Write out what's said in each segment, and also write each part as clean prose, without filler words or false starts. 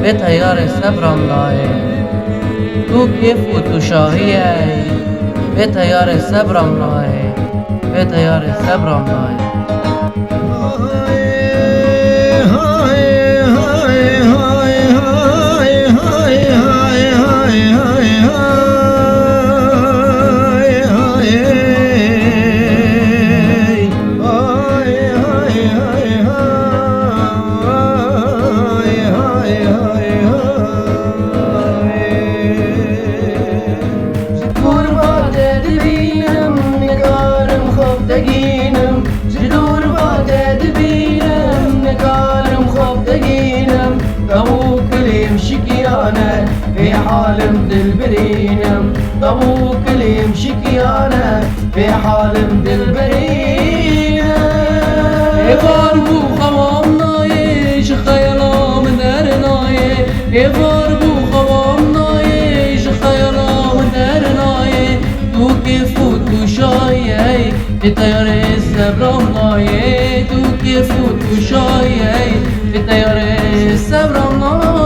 به تیار صبرم دای تو کیف و تو شاهی به تیار صبرم دای به تیار صبرم دای في حالم دلبرينم طبو كليم شكيانة في حالم دلبرينم ایوار بو خوام نایش خیالام در نایه ایوار بو خوام نایش خیالام در نایه تو کیف و تو شایه به تیار صبرم نایه تو کیف و تو شایه به تیار صبرم نایه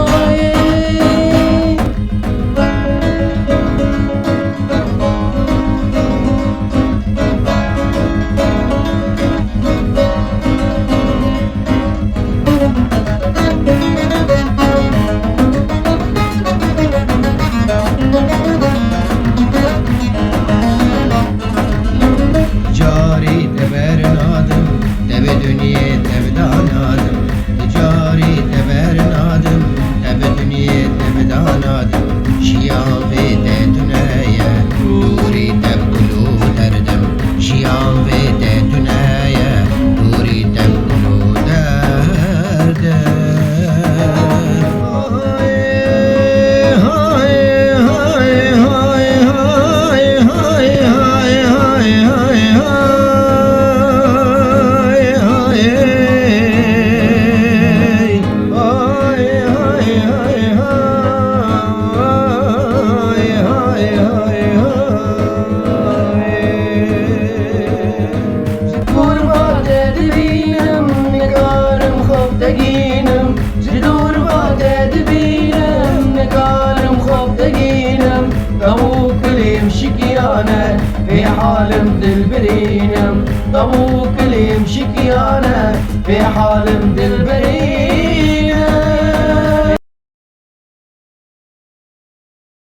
في حالم دلبرينم طبو كليم شكيانة في حالم دلبرينم